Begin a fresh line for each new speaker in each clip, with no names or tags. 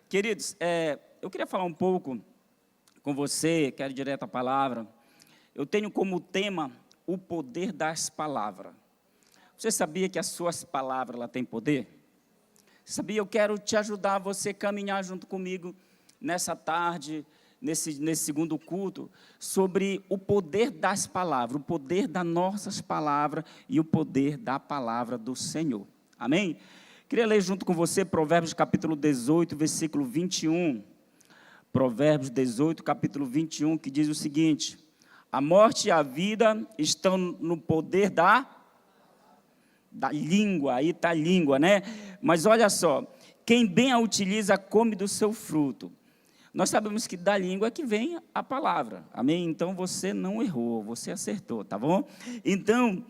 Queridos, eu queria falar um pouco com você, quero direto a palavra. Eu tenho como tema o poder das palavras. Você sabia que as suas palavras têm poder? Sabia? Eu quero te ajudar, você caminhar junto comigo nessa tarde, nesse segundo culto, sobre o poder das palavras, o poder das nossas palavras e o poder da palavra do Senhor. Amém? Queria ler junto com você Provérbios capítulo 18, versículo 21. Provérbios 18, capítulo 21, que diz o seguinte: a morte e a vida estão no poder da língua, aí está a língua, né? Mas olha só, quem bem a utiliza, come do seu fruto. Nós sabemos que da língua é que vem a palavra, amém? Então você não errou, você acertou, tá bom? Então,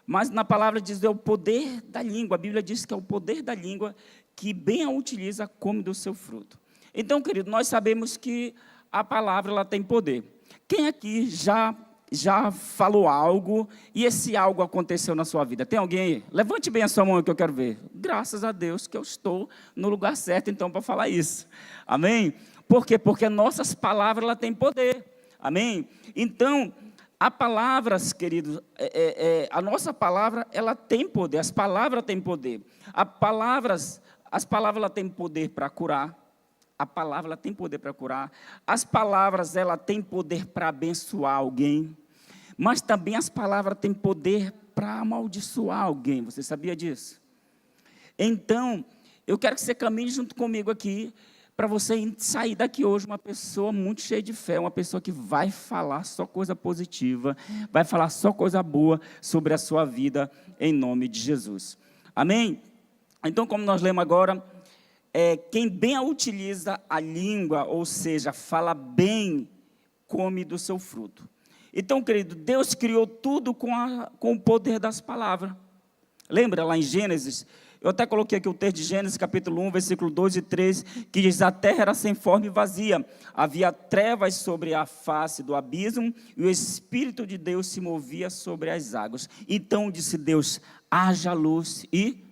mas na palavra diz é o poder da língua, a Bíblia diz que é o poder da língua, que bem a utiliza, come do seu fruto. Então, querido, nós sabemos que a palavra ela tem poder. Quem aqui já falou algo e esse algo aconteceu na sua vida? Tem alguém aí? Levante bem a sua mão que eu quero ver. Graças a Deus que eu estou no lugar certo, então, para falar isso. Amém? Por quê? Porque nossas palavras ela têm poder. Amém? Então, as palavras, queridos, a nossa palavra, ela tem poder. As palavras têm poder. As palavras ela têm poder para curar. A palavra ela tem poder para curar. As palavras ela têm poder para abençoar alguém. Mas também as palavras têm poder para amaldiçoar alguém. Você sabia disso? Então, eu quero que você caminhe junto comigo aqui, para você sair daqui hoje uma pessoa muito cheia de fé, uma pessoa que vai falar só coisa positiva, vai falar só coisa boa sobre a sua vida, em nome de Jesus. Amém? Então, como nós lemos agora, quem bem a utiliza a língua, ou seja, fala bem, come do seu fruto. Então, querido, Deus criou tudo com o poder das palavras. Lembra lá em Gênesis? Eu até coloquei aqui o texto de Gênesis, capítulo 1, versículo 2 e 3, que diz: a terra era sem forma e vazia, havia trevas sobre a face do abismo, e o Espírito de Deus se movia sobre as águas. Então disse Deus: haja luz, e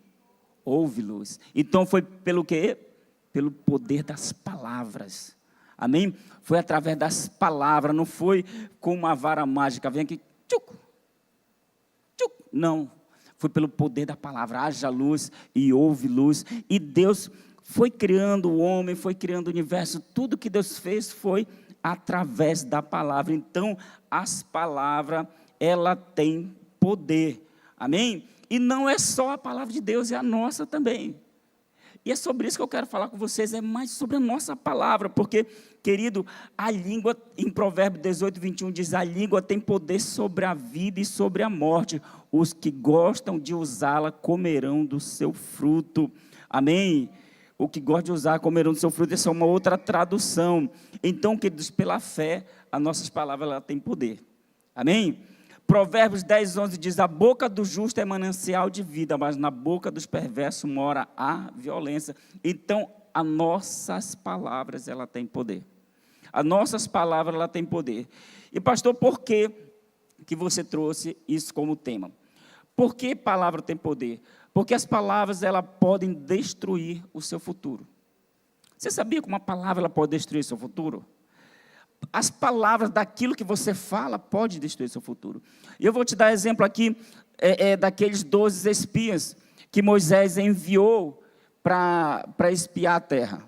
houve luz. Então foi pelo quê? Pelo poder das palavras. Amém? Foi através das palavras, não foi com uma vara mágica, vem aqui, tchuc, tchuc, não. Foi pelo poder da palavra, haja luz e houve luz. E Deus foi criando o homem, foi criando o universo. Tudo que Deus fez foi através da palavra. Então, as palavras, ela tem poder. Amém? E não é só a palavra de Deus, é a nossa também. E é sobre isso que eu quero falar com vocês, é mais sobre a nossa palavra, porque, querido, a língua, em Provérbios 18, 21, diz: a língua tem poder sobre a vida e sobre a morte. Os que gostam de usá-la comerão do seu fruto. Amém? O que gosta de usar comerão do seu fruto, essa é uma outra tradução. Então, queridos, pela fé, as nossas palavras ela têm poder. Amém? Provérbios 10, 11 diz: a boca do justo é manancial de vida, mas na boca dos perversos mora a violência. Então, as nossas palavras, ela tem poder. As nossas palavras, ela tem poder. E pastor, por que você trouxe isso como tema? Por que palavra tem poder? Porque as palavras, elas podem destruir o seu futuro. Você sabia que uma palavra ela pode destruir o seu futuro? As palavras daquilo que você fala pode destruir seu futuro. E eu vou te dar exemplo aqui daqueles 12 espias que Moisés enviou para espiar a terra.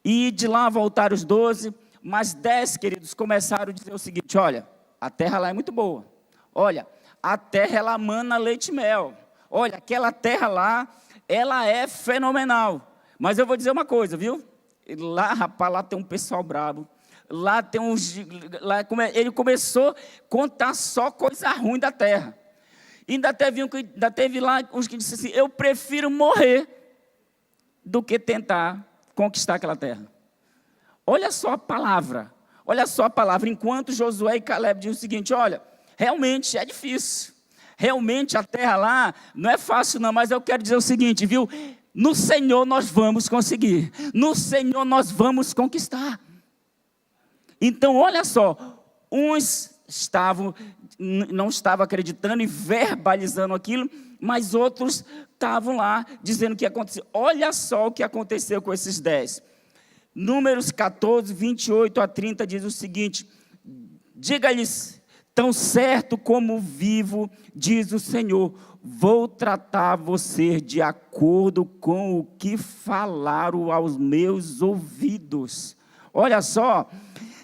E de lá voltaram os 12, mas 10, queridos, começaram a dizer o seguinte: olha, a terra lá é muito boa. Olha, a terra ela mana leite e mel. Olha, aquela terra lá, ela é fenomenal. Mas eu vou dizer uma coisa, viu? Lá, rapaz, lá tem um pessoal brabo. Lá tem ele começou a contar só coisa ruim da terra. E ainda teve lá uns que disseram assim: eu prefiro morrer do que tentar conquistar aquela terra. Olha só a palavra. Olha só a palavra. Enquanto Josué e Caleb dizem o seguinte: olha, realmente é difícil. Realmente a terra lá não é fácil não, mas eu quero dizer o seguinte, viu? No Senhor nós vamos conseguir. No Senhor nós vamos conquistar. Então, olha só, uns não estavam acreditando e verbalizando aquilo, mas outros estavam lá dizendo o que ia acontecer. Olha só o que aconteceu com esses 10. Números 14, 28 a 30 diz o seguinte: diga-lhes, tão certo como vivo, diz o Senhor, vou tratar você de acordo com o que falaram aos meus ouvidos. Olha só,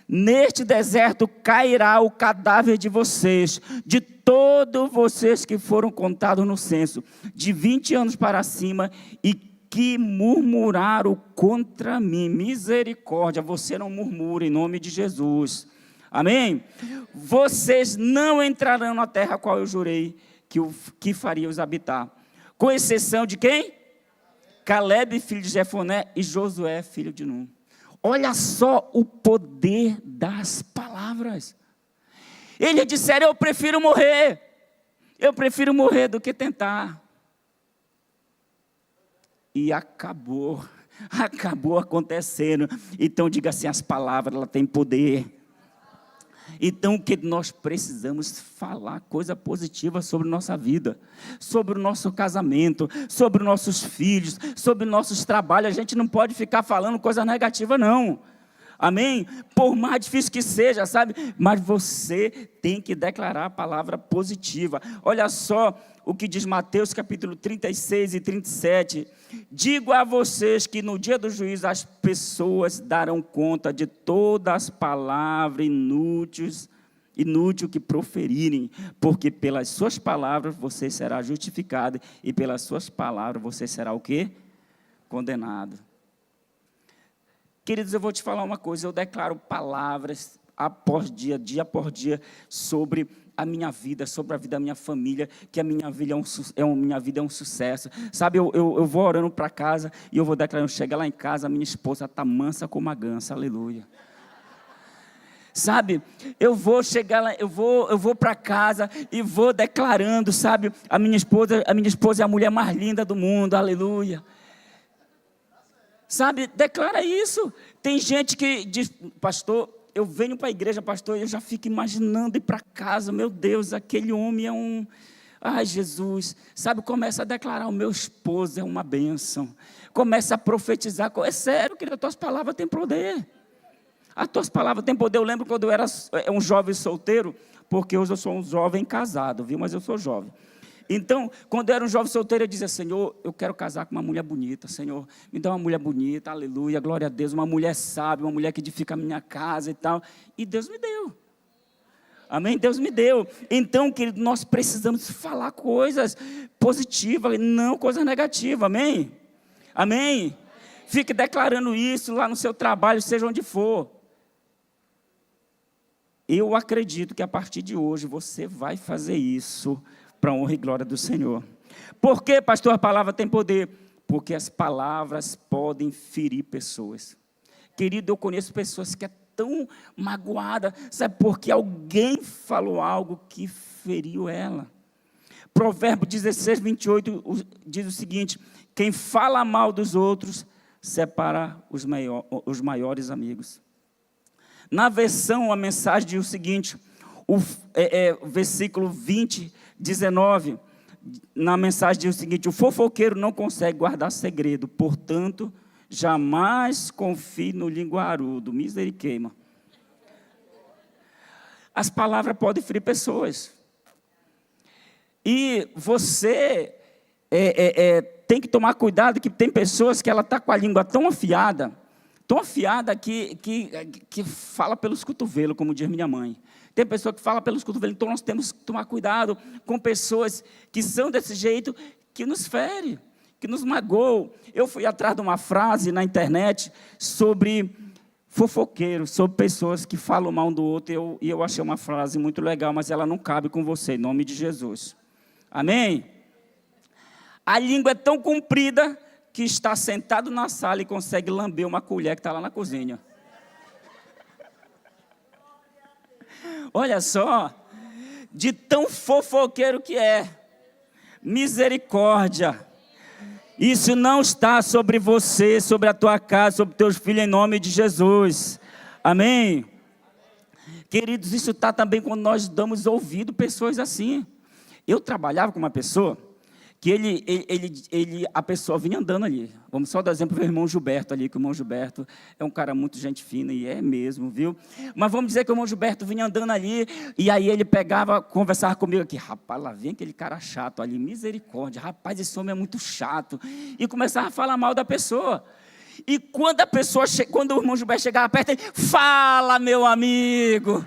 neste deserto cairá o cadáver de vocês, de todos vocês que foram contados no censo, de 20 anos para cima, e que murmuraram contra mim. Misericórdia, você não murmura em nome de Jesus. Amém? Vocês não entrarão na terra a qual eu jurei que faria os habitar. Com exceção de quem? Caleb, filho de Jefoné, e Josué, filho de Nun. Olha só o poder das palavras. Eles disseram, eu prefiro morrer do que tentar. E acabou acontecendo. Então diga assim, as palavras, ela tem poder. Então o que nós precisamos falar coisa positiva sobre nossa vida, sobre o nosso casamento, sobre os nossos filhos, sobre nossos trabalhos. A gente não pode ficar falando coisa negativa não. Amém? Por mais difícil que seja, sabe? Mas você tem que declarar a palavra positiva. Olha só o que diz Mateus capítulo 36 e 37. Digo a vocês que no dia do juízo as pessoas darão conta de todas as palavras inúteis que proferirem, porque pelas suas palavras você será justificado e pelas suas palavras você será o quê? Condenado. Queridos, eu vou te falar uma coisa, eu declaro palavras após dia após dia, sobre a minha vida, sobre a vida da minha família, que a minha vida é um sucesso. Sabe, eu vou orando para casa e eu vou declarando, chega lá em casa, a minha esposa está mansa como a gança, aleluia. Sabe, eu vou chegar lá, eu vou para casa e vou declarando, sabe, a minha esposa é a mulher mais linda do mundo, aleluia. Sabe, declara isso. Tem gente que diz, pastor, eu venho para a igreja, pastor, eu já fico imaginando ir para casa, meu Deus, aquele homem é um... Ai, Jesus, sabe, começa a declarar, o meu esposo é uma bênção. Começa a profetizar, é sério, querido, as tuas palavras têm poder. As tuas palavras têm poder. Eu lembro quando eu era um jovem solteiro, porque hoje eu sou um jovem casado, viu, mas eu sou jovem. Então, quando eu era um jovem solteiro, eu dizia, Senhor, eu quero casar com uma mulher bonita, Senhor, me dá uma mulher bonita, aleluia, glória a Deus, uma mulher sábia, uma mulher que edifica a minha casa e tal, e Deus me deu, amém, Deus me deu. Então, querido, nós precisamos falar coisas positivas, não coisas negativas, amém, amém, fique declarando isso lá no seu trabalho, seja onde for. Eu acredito que a partir de hoje, você vai fazer isso, para a honra e glória do Senhor. Por que, pastor, a palavra tem poder? Porque as palavras podem ferir pessoas. Querido, eu conheço pessoas que é tão magoada, sabe, porque alguém falou algo que feriu ela. Provérbio 16, 28 diz o seguinte, quem fala mal dos outros, separa os maiores amigos. Na versão, a mensagem diz o seguinte, versículo 20, 19, na mensagem diz o seguinte, o fofoqueiro não consegue guardar segredo, portanto, jamais confie no linguarudo, misericórdia. As palavras podem ferir pessoas, e você tem que tomar cuidado, que tem pessoas que ela está com a língua tão afiada que fala pelos cotovelos, como diz minha mãe. Tem pessoa que fala pelos cotovelos, então nós temos que tomar cuidado com pessoas que são desse jeito, que nos ferem, que nos magoam. Eu fui atrás de uma frase na internet sobre fofoqueiros, sobre pessoas que falam mal um do outro, e eu achei uma frase muito legal, mas ela não cabe com você, em nome de Jesus. Amém? A língua é tão comprida que está sentado na sala e consegue lamber uma colher que está lá na cozinha. Olha só, de tão fofoqueiro que é, misericórdia, isso não está sobre você, sobre a tua casa, sobre teus filhos, em nome de Jesus, amém? Queridos, isso está também quando nós damos ouvido a pessoas assim. Eu trabalhava com uma pessoa que a pessoa vinha andando ali. Vamos só dar exemplo do irmão Gilberto ali, que o irmão Gilberto é um cara muito gente fina, e é mesmo, viu? Mas vamos dizer que o irmão Gilberto vinha andando ali, e aí ele pegava, conversava comigo aqui, rapaz, lá vem aquele cara chato ali, misericórdia, rapaz, esse homem é muito chato, e começava a falar mal da pessoa. E quando quando o irmão Gilberto chegava perto, ele, fala, meu amigo,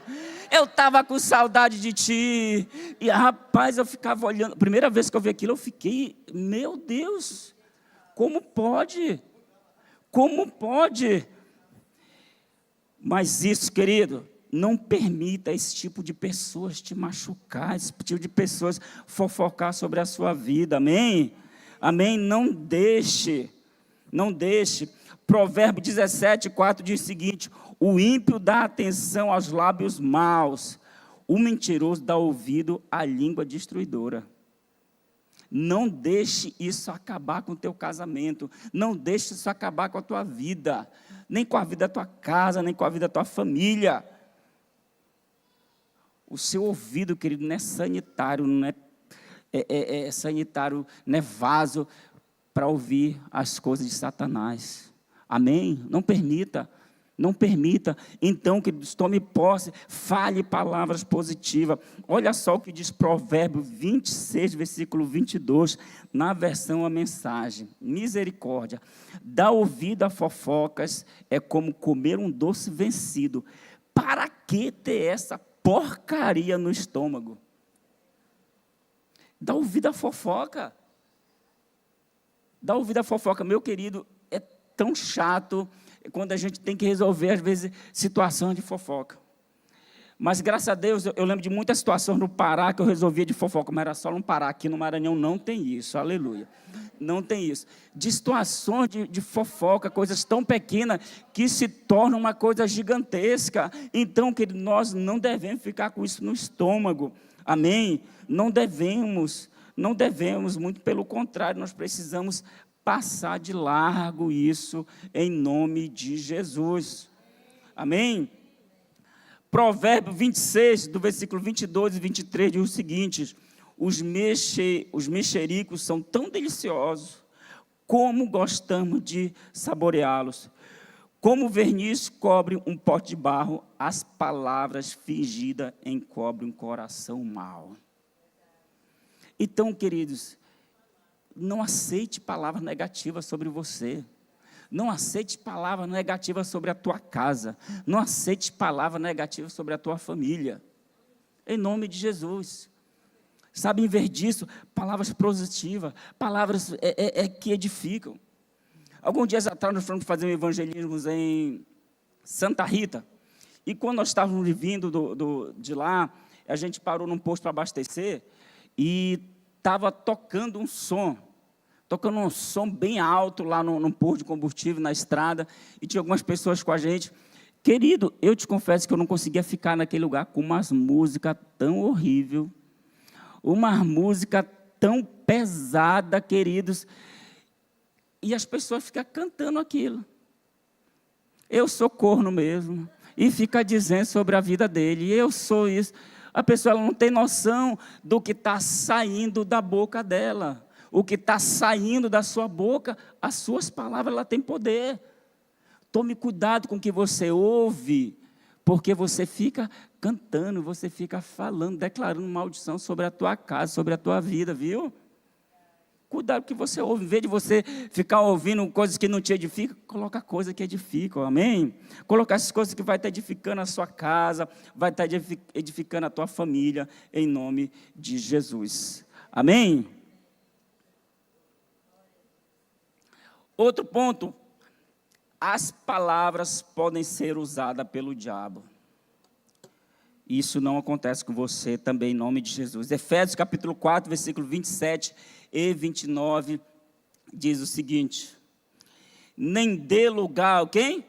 eu estava com saudade de ti. E, rapaz, eu ficava olhando. Primeira vez que eu vi aquilo, eu fiquei, meu Deus, como pode? Como pode? Mas isso, querido, não permita esse tipo de pessoas te machucar, esse tipo de pessoas fofocar sobre a sua vida, amém? Amém? Não deixe, não deixe. Provérbio 17:4 diz o seguinte: o ímpio dá atenção aos lábios maus, o mentiroso dá ouvido à língua destruidora. Não deixe isso acabar com o teu casamento, não deixe isso acabar com a tua vida, nem com a vida da tua casa, nem com a vida da tua família. O seu ouvido, querido, não é sanitário, não é sanitário, não é vaso para ouvir as coisas de Satanás. Amém? Não permita, não permita. Então, queridos, tome posse, fale palavras positivas. Olha só o que diz Provérbio 26, versículo 22, na versão A Mensagem. Misericórdia. Dar ouvido a fofocas é como comer um doce vencido. Para que ter essa porcaria no estômago? Dá ouvido à fofoca. Dá ouvido à fofoca, meu querido. Tão chato quando a gente tem que resolver, às vezes, situações de fofoca. Mas, graças a Deus, eu lembro de muitas situações no Pará que eu resolvia de fofoca, mas era só no Pará. Aqui no Maranhão não tem isso, aleluia. Não tem isso. De situações de fofoca, coisas tão pequenas que se tornam uma coisa gigantesca. Então, querido, nós não devemos ficar com isso no estômago. Amém? Não devemos, muito pelo contrário, nós precisamos passar de largo isso, em nome de Jesus. Amém? Provérbio 26, do versículo 22 e 23, diz o seguinte: os mexericos são tão deliciosos, como gostamos de saboreá-los. Como o verniz cobre um pote de barro, as palavras fingidas encobrem um coração mau. Então, queridos, não aceite palavras negativas sobre você. Não aceite palavras negativas sobre a tua casa. Não aceite palavras negativas sobre a tua família. Em nome de Jesus. Sabe, em vez disso, palavras positivas, palavras que edificam. Alguns dias atrás, nós fomos fazer um evangelismo em Santa Rita. E quando nós estávamos vindo de lá, a gente parou num posto para abastecer e estava tocando um som bem alto lá num posto de combustível, na estrada, e tinha algumas pessoas com a gente. Querido, eu te confesso que eu não conseguia ficar naquele lugar com umas músicas tão horríveis, uma música tão pesada, queridos, e as pessoas ficam cantando aquilo. Eu sou corno mesmo, e fica dizendo sobre a vida dele, eu sou isso. A pessoa ela não tem noção do que está saindo da boca dela. O que está saindo da sua boca, as suas palavras, ela tem poder. Tome cuidado com o que você ouve, porque você fica cantando, você fica falando, declarando maldição sobre a tua casa, sobre a tua vida, viu? Cuidado com o que você ouve, em vez de você ficar ouvindo coisas que não te edificam, coloca coisas que edificam, amém? Colocar essas coisas que vai estar edificando a sua casa, vai estar edificando a tua família, em nome de Jesus, amém? Outro ponto, as palavras podem ser usadas pelo diabo. Isso não acontece com você também, em nome de Jesus. Efésios capítulo 4, versículo 27 e 29, diz o seguinte: nem dê lugar, quem?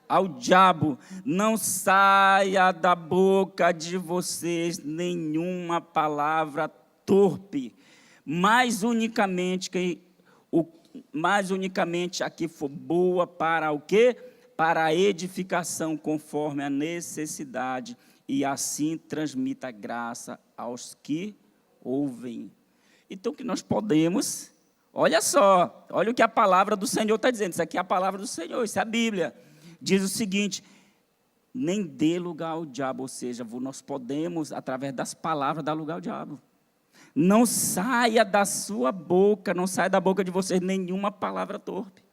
Ao diabo, não saia da boca de vocês nenhuma palavra torpe, mas unicamente a que for boa para o quê? Para a edificação conforme a necessidade, e assim transmita graça aos que ouvem. Então, que nós podemos, olha só, olha o que a palavra do Senhor está dizendo, isso aqui é a palavra do Senhor, isso é a Bíblia. Diz o seguinte: nem dê lugar ao diabo, ou seja, nós podemos, através das palavras, dar lugar ao diabo. Não saia da sua boca, não saia da boca de vocês nenhuma palavra torpe.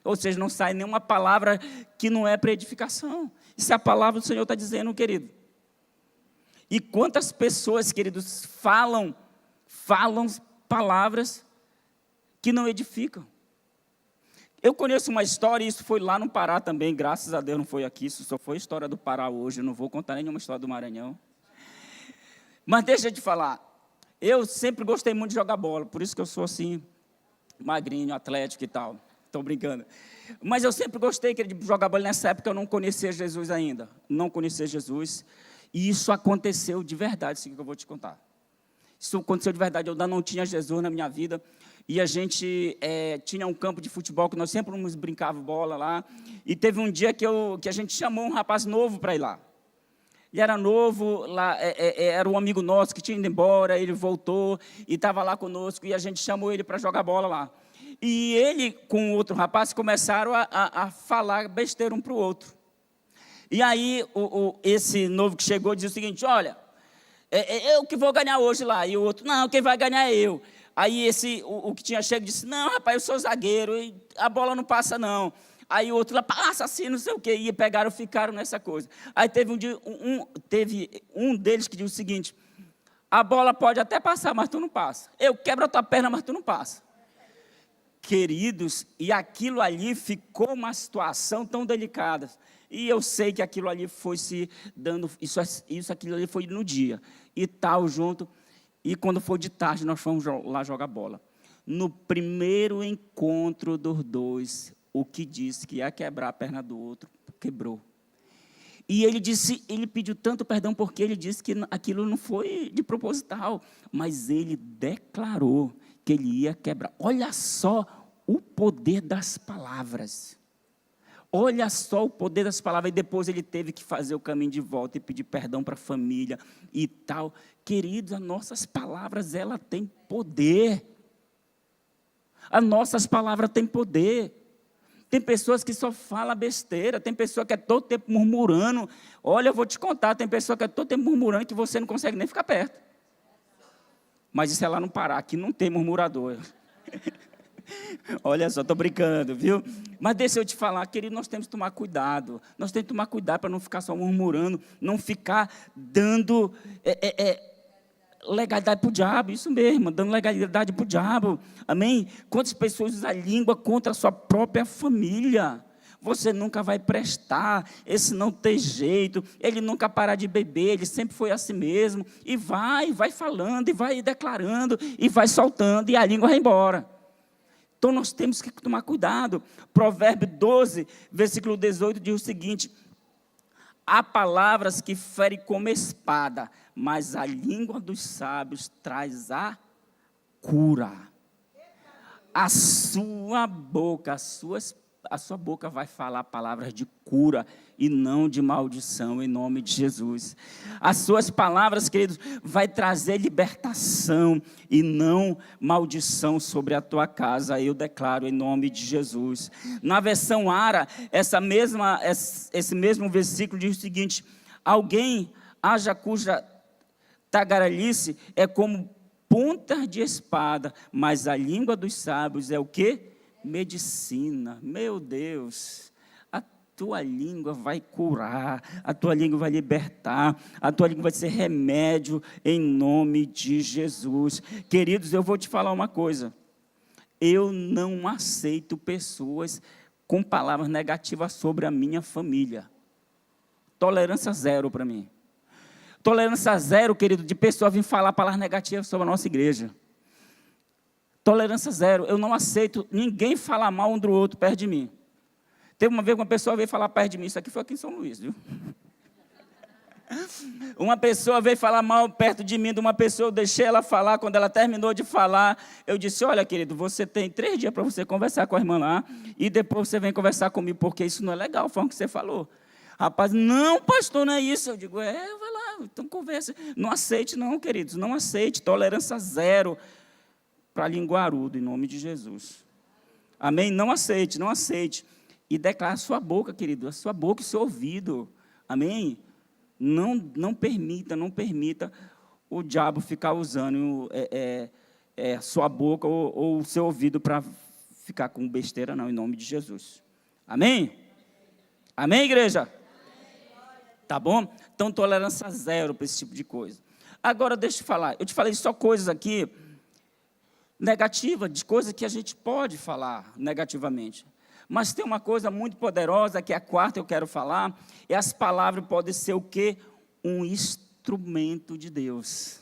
Ou seja, não sai nenhuma palavra que não é para edificação. Isso é a palavra do Senhor está dizendo, querido. E quantas pessoas, queridos, falam palavras que não edificam. Eu conheço uma história, e isso foi lá no Pará também, graças a Deus não foi aqui, isso só foi história do Pará hoje, eu não vou contar nenhuma história do Maranhão. Mas deixa eu te falar, eu sempre gostei muito de jogar bola, por isso que eu sou assim, magrinho, atlético e tal, estou brincando. Mas eu sempre gostei de jogar bola, nessa época eu não conhecia Jesus ainda, não conhecia Jesus, e isso aconteceu de verdade, isso que eu vou te contar. Isso aconteceu de verdade, eu ainda não tinha Jesus na minha vida, e a gente tinha um campo de futebol, que nós sempre nos brincávamos bola lá, e teve um dia que a gente chamou um rapaz novo para ir lá. Ele era novo, lá, era um amigo nosso que tinha ido embora, ele voltou e estava lá conosco, e a gente chamou ele para jogar bola lá. E ele, com outro rapaz, começaram a falar besteira um para o outro. E aí, esse novo que chegou dizia o seguinte: olha, eu que vou ganhar hoje lá. E o outro: não, quem vai ganhar é eu. Aí o que tinha chego disse: não, rapaz, eu sou zagueiro, e a bola não passa não. Aí o outro lá: passa assim, não sei o quê. E pegaram, ficaram nessa coisa. Aí teve um deles que disse o seguinte: a bola pode até passar, mas tu não passa. Eu quebro a tua perna, mas tu não passa. Queridos, e aquilo ali ficou uma situação tão delicada. E eu sei que aquilo ali foi se dando, aquilo ali foi no dia. E tal, junto. E quando foi de tarde, nós fomos lá jogar bola. No primeiro encontro dos dois, o que disse que ia quebrar a perna do outro, quebrou. E ele pediu tanto perdão, porque ele disse que aquilo não foi de proposital, mas ele declarou que ele ia quebrar. Olha só o poder das palavras. Olha só o poder das palavras. E depois ele teve que fazer o caminho de volta e pedir perdão para a família e tal. Queridos, as nossas palavras, ela tem poder. As nossas palavras têm poder. Tem pessoas que só falam besteira, tem pessoa que é todo tempo murmurando. Olha, eu vou te contar, tem pessoa que é todo tempo murmurando que você não consegue nem ficar perto. Mas isso é lá no Pará, aqui não tem murmurador. Olha só, estou brincando, viu? Mas deixa eu te falar, querido, nós temos que tomar cuidado. Nós temos que tomar cuidado para não ficar só murmurando, não ficar dando legalidade para o diabo, isso mesmo, dando legalidade para o diabo. Amém? Quantas pessoas usam a língua contra a sua própria família? Você nunca vai prestar, esse não tem jeito, ele nunca parar de beber, ele sempre foi assim mesmo. E vai falando, e vai declarando, e vai soltando, e a língua vai embora. Então, nós temos que tomar cuidado. Provérbio 12, versículo 18, diz o seguinte: há palavras que ferem como espada, mas a língua dos sábios traz a cura. A sua boca, a sua boca vai falar palavras de cura e não de maldição, em nome de Jesus. As suas palavras, queridos, vai trazer libertação e não maldição sobre a tua casa, eu declaro em nome de Jesus. Na versão Ara, esse mesmo versículo diz o seguinte: alguém haja cuja tagarelice é como ponta de espada, mas a língua dos sábios é o quê? Medicina. Meu Deus, a tua língua vai curar, a tua língua vai libertar, a tua língua vai ser remédio em nome de Jesus. Queridos, eu vou te falar uma coisa: eu não aceito pessoas com palavras negativas sobre a minha família. Tolerância zero para mim. Tolerância zero, querido, de pessoas virem falar palavras negativas sobre a nossa igreja. Tolerância zero. Eu não aceito ninguém falar mal um do outro perto de mim. Teve uma vez que uma pessoa veio falar perto de mim, isso aqui foi aqui em São Luís, viu? Uma pessoa veio falar mal perto de mim, de uma pessoa, eu deixei ela falar. Quando ela terminou de falar, eu disse: olha, querido, você tem 3 dias para você conversar com a irmã lá, e depois você vem conversar comigo, porque isso não é legal, foi o que você falou. Rapaz, não, pastor, não é isso. Eu digo: vai lá, então conversa. Não aceite não, queridos, não aceite, tolerância zero. para linguarudo, em nome de Jesus. Amém? Não aceite, não aceite. E declara a sua boca, querido, a sua boca e o seu ouvido. Amém? Não permita o diabo ficar usando a sua boca ou o seu ouvido para ficar com besteira, não, em nome de Jesus. Amém? Amém, igreja? Tá bom? Então, tolerância zero para esse tipo de coisa. Agora, deixa eu te falar. Eu te falei só coisas aqui negativas, de coisas que a gente pode falar negativamente. Mas tem uma coisa muito poderosa, que é a quarta eu quero falar, e as palavras podem ser o quê? Um instrumento de Deus.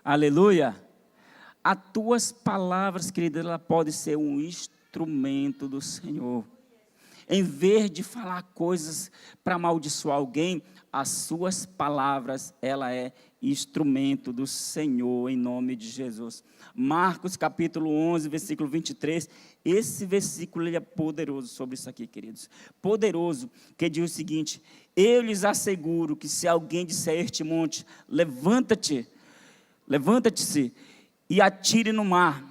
Aleluia! As tuas palavras, querida, ela pode ser um instrumento do Senhor. Em vez de falar coisas para amaldiçoar alguém, as suas palavras, ela é instrumento do Senhor, em nome de Jesus. Marcos capítulo 11, versículo 23, esse versículo ele é poderoso sobre isso aqui, queridos. Poderoso, que diz o seguinte: eu lhes asseguro que se alguém disser a este monte, levanta-te, levanta-te-se e atire no mar,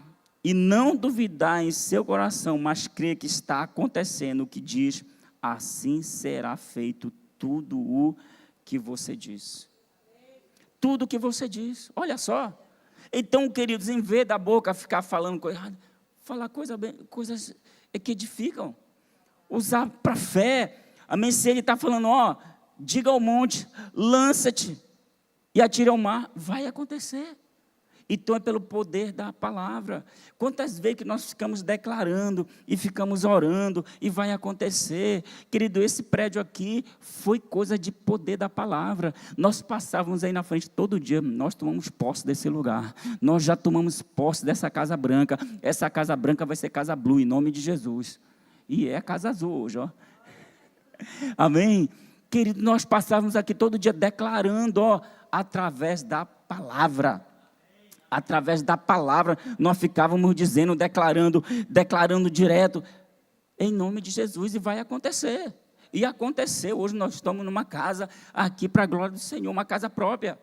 e não duvidar em seu coração, mas crer que está acontecendo o que diz, assim será feito tudo o que você diz. Tudo o que você diz, olha só. Então, queridos, em vez da boca ficar falando coisa errada, falar coisas que edificam, usar para fé. Amém? Se ele está falando, diga ao monte, lança-te e atire ao mar, vai acontecer. Então é pelo poder da palavra. Quantas vezes que nós ficamos declarando e ficamos orando e vai acontecer? Querido, esse prédio aqui foi coisa de poder da palavra. Nós passávamos aí na frente todo dia, nós tomamos posse desse lugar. Nós já tomamos posse dessa casa branca. Essa casa branca vai ser casa blue, em nome de Jesus. E é a casa azul hoje, ó. Amém? Querido, nós passávamos aqui todo dia declarando, através da palavra. Através da palavra, nós ficávamos dizendo, declarando direto, em nome de Jesus, e vai acontecer. E aconteceu, hoje nós estamos numa casa aqui para a glória do Senhor, uma casa própria.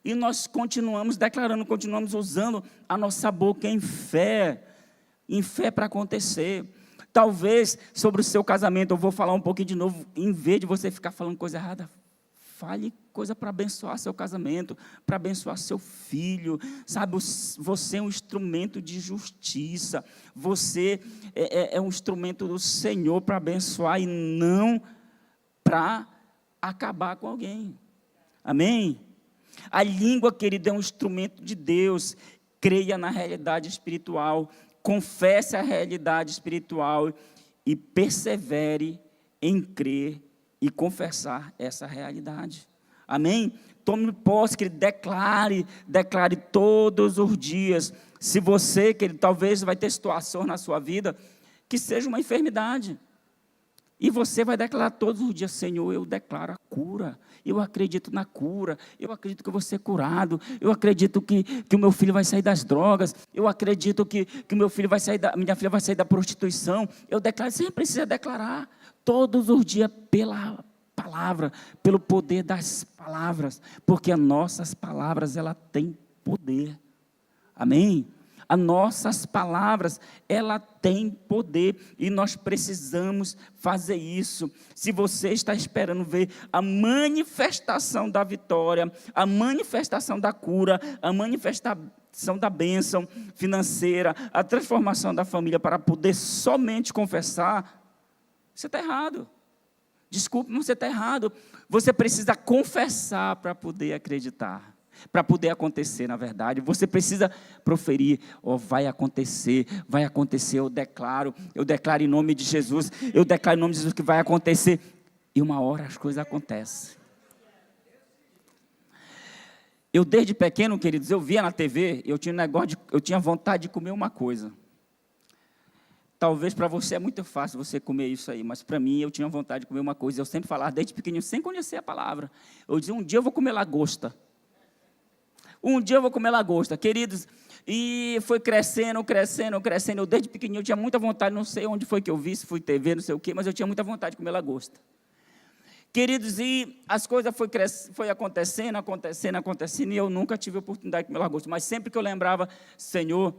E nós continuamos declarando, continuamos usando a nossa boca em fé para acontecer. Talvez sobre o seu casamento, eu vou falar um pouquinho de novo, em vez de você ficar falando coisa errada, fale coisa para abençoar seu casamento, para abençoar seu filho, sabe, você é um instrumento de justiça, você é um instrumento do Senhor para abençoar e não para acabar com alguém, amém? A língua, querida, é um instrumento de Deus, creia na realidade espiritual, confesse a realidade espiritual e persevere em crer e confessar essa realidade. Amém? Tome posse, que ele declare todos os dias. Se você, que ele talvez vai ter situações na sua vida, que seja uma enfermidade. E você vai declarar todos os dias, Senhor, eu declaro a cura. Eu acredito na cura. Eu acredito que eu vou ser curado. Eu acredito que o meu filho vai sair das drogas. Eu acredito que o meu filho vai sair minha filha vai sair da prostituição. Eu declaro, você precisa declarar todos os dias pela palavra, pelo poder das palavras, porque as nossas palavras, ela tem poder, amém? As nossas palavras, ela tem poder, e nós precisamos fazer isso. Se você está esperando ver a manifestação da vitória, a manifestação da cura, a manifestação da bênção financeira, a transformação da família, para poder somente confessar, você está errado. Desculpe, mas você está errado. Você precisa confessar para poder acreditar, para poder acontecer, na verdade. Você precisa proferir, vai acontecer, eu declaro em nome de Jesus, eu declaro em nome de Jesus que vai acontecer. E uma hora as coisas acontecem. Eu desde pequeno, queridos, eu via na TV, eu tinha vontade de comer uma coisa. Talvez para você é muito fácil você comer isso aí, mas para mim eu tinha vontade de comer uma coisa. Eu sempre falava desde pequenininho, sem conhecer a palavra. Eu dizia, um dia eu vou comer lagosta. Um dia eu vou comer lagosta. Queridos, e foi crescendo. Eu desde pequenininho eu tinha muita vontade, não sei onde foi que eu vi, se foi TV, não sei o quê, mas eu tinha muita vontade de comer lagosta. Queridos, e as coisas foi acontecendo, e eu nunca tive a oportunidade de comer lagosta. Mas sempre que eu lembrava, Senhor,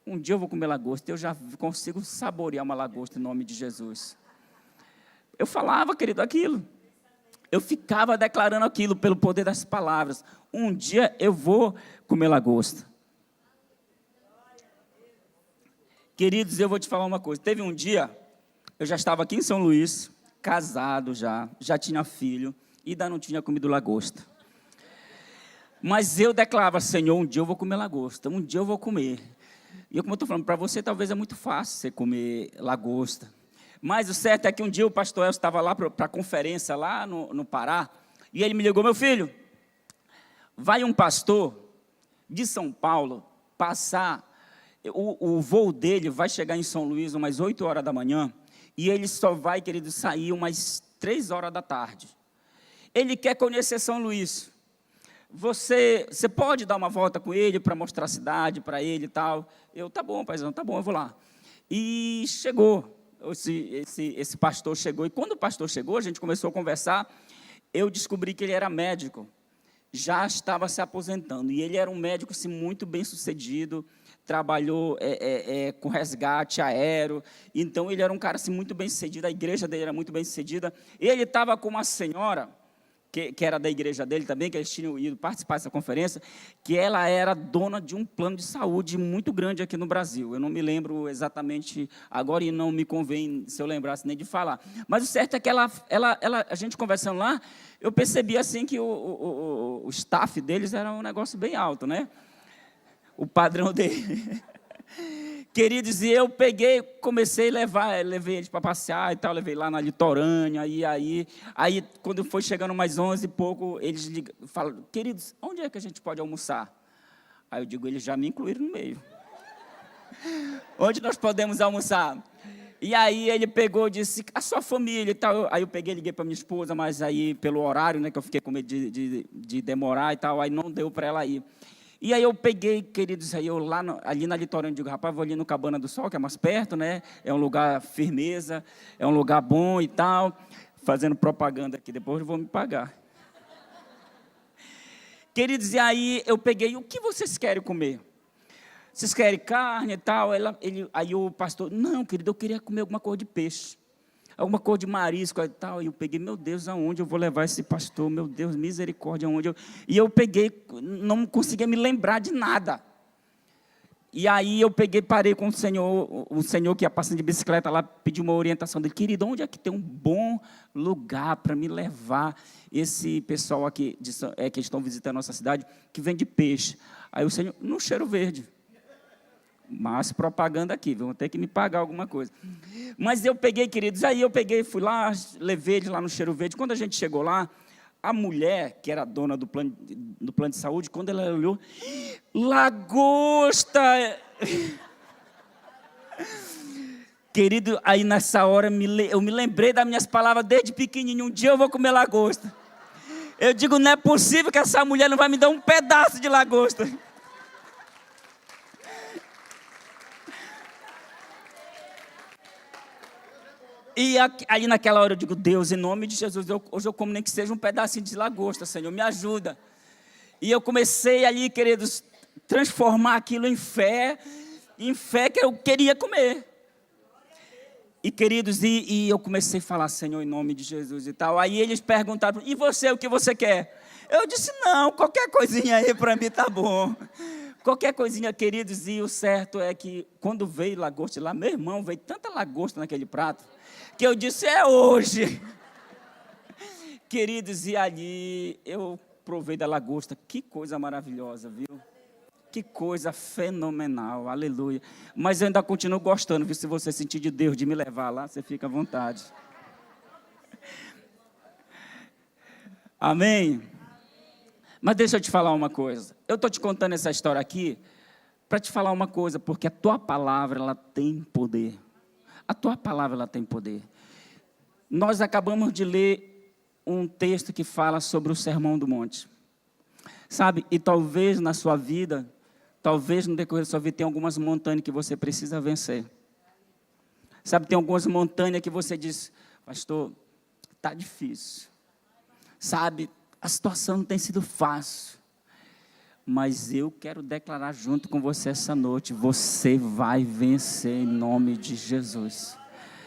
um dia eu vou comer lagosta, eu já consigo saborear uma lagosta em nome de Jesus. Eu falava, querido, aquilo. Eu ficava declarando aquilo pelo poder das palavras. Um dia eu vou comer lagosta. Queridos, eu vou te falar uma coisa. Teve um dia, eu já estava aqui em São Luís, casado já tinha filho, e ainda não tinha comido lagosta. Mas eu declarava, Senhor, um dia eu vou comer lagosta, um dia eu vou comer. E como eu estou falando, para você talvez é muito fácil você comer lagosta. Mas o certo é que um dia o pastor Elcio estava lá para a conferência, lá no Pará, e ele me ligou, meu filho, vai um pastor de São Paulo passar, o voo dele vai chegar em São Luís umas 8 horas da manhã, e ele só vai, querido, sair umas 3 horas da tarde. Ele quer conhecer São Luís. Você pode dar uma volta com ele para mostrar a cidade para ele e tal? Tá bom, paizão, tá bom, eu vou lá. E chegou, esse pastor chegou, e quando o pastor chegou, a gente começou a conversar, eu descobri que ele era médico, já estava se aposentando, e ele era um médico assim, muito bem sucedido, trabalhou com resgate aéreo, então ele era um cara assim, muito bem sucedido, a igreja dele era muito bem sucedida, ele estava com uma senhora, que era da igreja dele também, que eles tinham ido participar dessa conferência, que ela era dona de um plano de saúde muito grande aqui no Brasil. Eu não me lembro exatamente agora e não me convém, se eu lembrasse, nem de falar. Mas o certo é que a gente conversando lá, eu percebi assim que o staff deles era um negócio bem alto, né? O padrão dele. Queridos, e eu comecei a levei eles para passear e tal, levei lá na litorânea, e aí quando foi chegando mais 11 e pouco, eles falaram, queridos, onde é que a gente pode almoçar? Aí eu digo, eles já me incluíram no meio. Onde nós podemos almoçar? E aí ele pegou e disse, a sua família e tal. Aí eu liguei para minha esposa, mas aí pelo horário, né, que eu fiquei com medo de demorar e tal, aí não deu para ela ir. E aí eu peguei, queridos, aí eu ali na litorânea, digo, rapaz, vou ali no Cabana do Sol, que é mais perto, né? É um lugar firmeza, é um lugar bom e tal. Fazendo propaganda aqui, depois vão me pagar. Queridos, e aí eu peguei, o que vocês querem comer? Vocês querem carne e tal? Aí o pastor, não, querido, eu queria comer alguma coisa de peixe. Alguma coisa de marisco e tal, e eu peguei, meu Deus, aonde eu vou levar esse pastor, meu Deus, misericórdia, aonde e eu peguei, não conseguia me lembrar de nada, e aí eu parei com o senhor que ia passando de bicicleta lá, pediu uma orientação dele, querido, onde é que tem um bom lugar para me levar esse pessoal aqui, que estão visitando a nossa cidade, que vende peixe, aí o senhor, no Cheiro Verde, mas propaganda aqui, vão ter que me pagar alguma coisa. Mas eu peguei, queridos, aí fui lá, levei eles lá no Cheiro Verde. Quando a gente chegou lá, a mulher, que era dona do plano de saúde, quando ela olhou, lagosta! Querido, aí nessa hora eu me lembrei das minhas palavras desde pequenininho, um dia eu vou comer lagosta. Eu digo, não é possível que essa mulher não vai me dar um pedaço de lagosta. E aí naquela hora eu digo, Deus, em nome de Jesus, hoje eu como nem que seja um pedacinho de lagosta, Senhor, me ajuda. E eu comecei ali, queridos, transformar aquilo em fé que eu queria comer. E queridos, e eu comecei a falar, Senhor, em nome de Jesus e tal. Aí eles perguntaram, e você, o que você quer? Eu disse, não, qualquer coisinha aí para mim tá bom. Qualquer coisinha, queridos, e o certo é que quando veio lagosta lá, meu irmão, veio tanta lagosta naquele prato, que eu disse, é hoje. Queridos, e ali eu provei da lagosta, que coisa maravilhosa, viu? Que coisa fenomenal, aleluia. Mas eu ainda continuo gostando, viu? Se você sentir de Deus de me levar lá, você fica à vontade. Amém? Mas deixa eu te falar uma coisa. Eu estou te contando essa história aqui para te falar uma coisa, porque a tua palavra, ela tem poder. A tua palavra, ela tem poder. Nós acabamos de ler um texto que fala sobre o Sermão do Monte. Sabe, e talvez na sua vida, talvez no decorrer da sua vida, tem algumas montanhas que você precisa vencer. Sabe, tem algumas montanhas que você diz, pastor, está difícil. Sabe, a situação não tem sido fácil. mas eu quero declarar junto com você essa noite, você vai vencer em nome de Jesus.